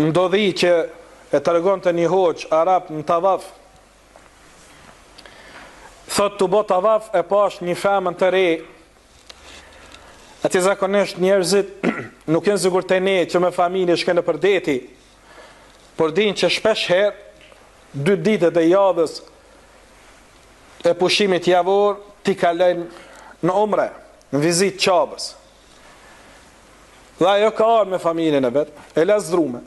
ndodhi që e tregonte një hoxh arab në tavaf, thot të bë tavaf e pash një femën të re. Ati zakonisht njerëzit nuk janë sigur të ne që me familje shkene për deti, por din që shpesh herë 2 ditët e javës e pushimit javor ti kalojnë në umre, në vizit qabës. Dhe ajo ka arë me familjen e vetë, e lazdrume.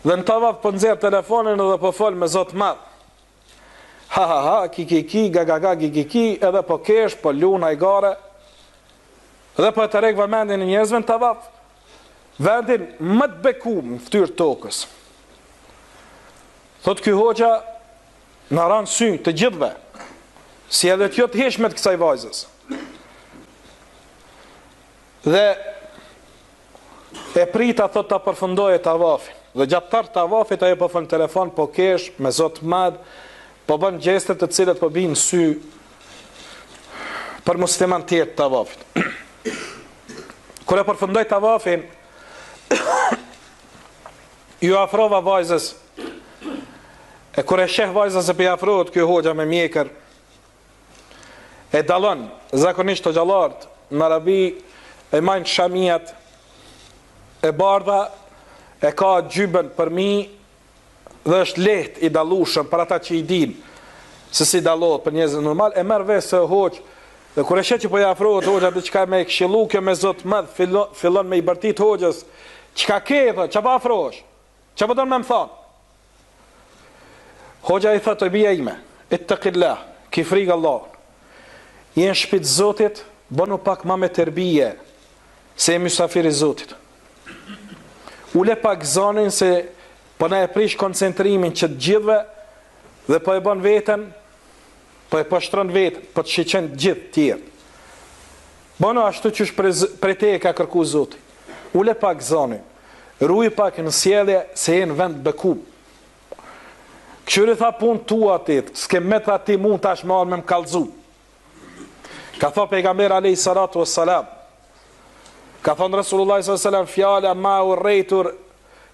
Dhe në tavaf për nxerr telefonin edhe po fol me Zot madh. Ha ha ha, ki, ga, ki, edhe po kesh, po luna i gare, dhe po të rek vëmendin e njerëzve në tavaf. Vendin më të bekum në ftyrë tokës. Thot ky hoxha në ranë synë të gjithve, si edhe t'jo të heshme të kësaj vajzës. Dhe e prita thot të përfundoj e tavafin. Dhe gjatë tërë tavafit ajo po fën telefon, po kesh, me Zot madh, po bën gjestet të cilët po binë sy për musliman tjerë të tavafit. Kur e përfundoj tavafin, ju afrova vajzës, e kur e sheh vajzës e për afrohet kjo hoxha me mjekër, e dalon, zakonisht të gjallartë, në Arabi e majnë shamijat, e bardha, e ka gjybën për mi, dhe është lehtë i dalushëm për ata që i din, se si dalohet për njerëz normal, e merr vesh se hoxh, dhe kur e shet që po i afrohet hoxha diçka me këshillu, kjo me Zot madh fillon me i bërtit hoxhës, çka ke thë, çfarë po afrohesh? Çfarë po don më thon? Hoxha i thotë bija ime, ittaqillah, ki frikë Allah. Je në shtëpitë Zotit, bënu pak më me tërbije, se je mysafir i Zotit. Ule pak zonin se po na e prish koncentrimin që të gjithve dhe po e bën veten, po e poshtron veten, po të shiqen gjithë tjerë. Bëno ashtu që prej te e ka kërku Zoti. Ule pak zonin, ruaj pak në sjellje se je në vend bekum. Këshyri tha pun tua atit, s'ke met ati mund tash me me m'kallzu. Ka tha pejgamber alayhi salatu wassalam, ka thonë Rasulullah s.a.s. fjala ma urrejtur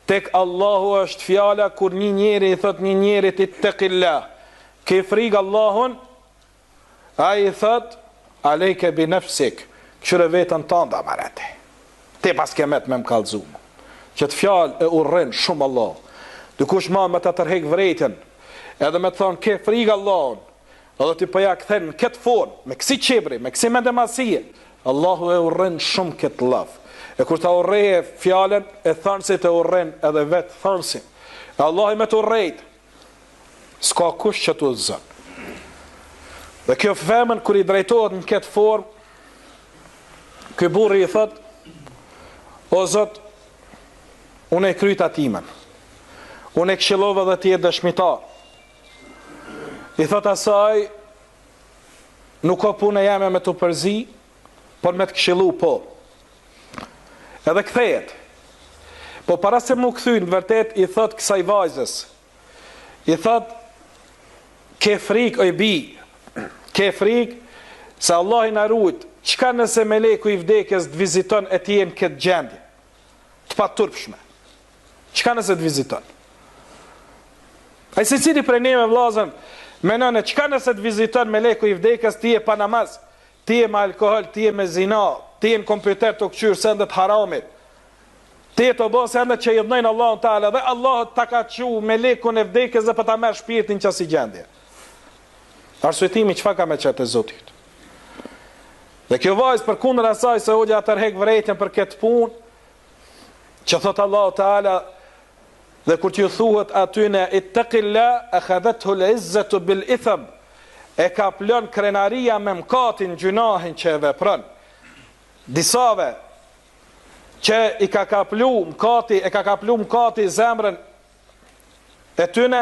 tek Allahu është fjala kur një njeri i thot një njerit ittaqillah, ke frikë Allahun, a i thot alejke bi nafsik, këshyre vetën tënde amarete, te pas kemet me m'kallzu. Që të fjalë e urren shumë Allah. Dikush ma me të tërhek vrejtën, edhe me të thonë ke frikë Allahun, edhe ti përja këthen në këtë formë, me kësi qibri, me kësi mendemasie, Allahu e urren shumë këtë laf. E kur ta urreje fjallën, e thënësit e urren edhe vetë thënësin. E Allah i me të urrejt, s'ka kush që të zënë. Dhe kjo femën, kur i drejtohet në këtë formë, kjo burri i thët, o Zot, unë e kryta timen, unë e këshilova dhe ti e dëshmitar. I thët asaj, nuk ka punë jeme me të përzi, por me të këshillu po. Edhe kthehet. Po para se më kthynë, vërtet i thot kësaj vajzës, i thot ke frikë oj bi, ke frikë se Allah i na ruajt, çka nëse meleku i vdekjes të viziton e ti në këtë gjendje, të paturpshme. Çka nëse të viziton? Ai secili prej neve vllazën, menon çka nëse të viziton meleku i vdekjes, ti e pa namaz, ti e me alkohol, ti e me zina, ti e në kompjuter të këqyrë sendet haramit, ti e të bo sendet që i dhënojnë Allahun Teala, dhe Allah ta ka qu me lekun e vdekjes dhe për ta merë shpirtin që si gjendje. Arsuetimi çfarë ka me qëtë e Zotit? Dhe kjo vajzë për kundër asaj se hoxha tërhek vërejtjen për këtë punë, që thot Allahu Teala, dhe kur t'ju thuhet atyne ittaqillah akhadhathu al-izzatu bil itham, e ka plon krenaria me mkatin, gjunahin që e vepron. Disave që i ka kaplu mkati, e ka kaplu mkati zemrën e tyne,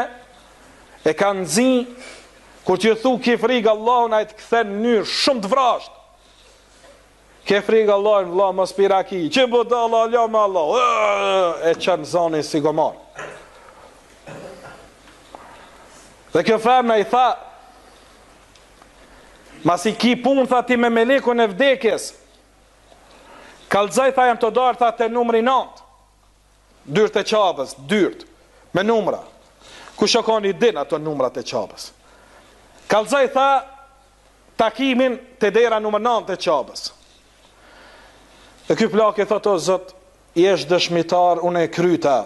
e ka nëzi, kur që thu ke frikë Allahun, a i të këthen në njërë shumë të vrasht. Ke frikë Allahun, vëlla mos piraki, që bëda Allah, Allah me Allah, e qënë zonin si gomar. Dhe kjo femna i tha, masi ki punë, tha ti me melekun e vdekjes, kalzaj, tha jam të darë, tha të numri 9. dyrt e qabës, dyrt, me numra. Kush e ka një din ato numrat e qabës? Kallëzoj tha takimin të dera numër 9 të qabës. E ky plak e thot, o Zot, jesh dëshmitar, unë e kryta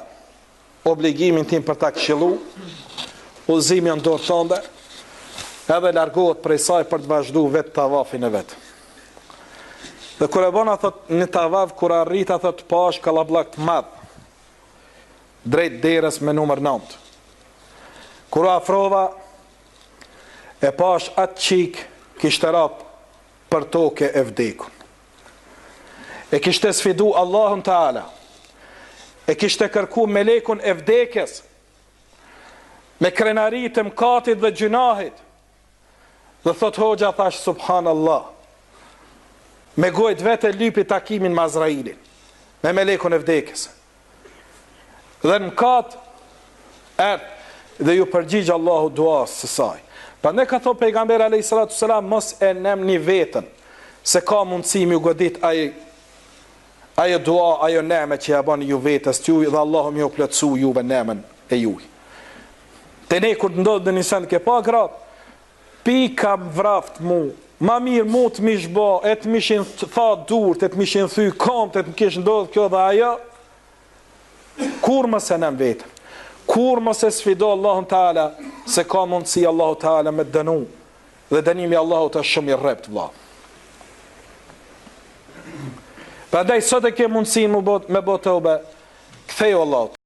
obligimin tim për ta këshillu, udhëzimi janë dorë tënde, edhe largohet prej saj për të vazhdu vetë tavafin e vetë. Dhe kur e bona, thot, një tavaf, kur arrita, thot, pash kallabllak të madh, drejt derës me numër 9. Kur afrova, e pash atë qik kishte rap për toke e vdekun. E kishte sfidu Allahun Taala. E kishte kërku melekun e vdekjes me krenari të mkatit dhe gjunahit. Dhe thot hoxha, thash subhanallah, me gojt vete lypi takimin me Azrailin, me melekun e vdekjes. Dhe në mkat dhe ju përgjigj Allahu duas së saj. Pa ne ka thot pejgamberi alayhis salatu selam, mos e nem një vetën se ka mundësi mi u godit ajo dua, ajo neme që ja bani ju vetës të juj, dhe Allahu mi u plotësu juve nemen e juj. Te ne kur të ndodhë dhe një send ke pa gratë, pi kam vraft mu, ma mirë mu të mish bo, e të mishin tha dur, e të mishin thy kom, e të më kish ndodhë kjo dhe ajo, kur më se nem vetën. Kur mos e sfido Allahun Taala se ka mundësi Allahu Taala me dënu, dhe dënimi Allahut është shumë i rrept, vëlla. Prandaj sot e ke mundësinë me bë tauba, ktheu Allahut.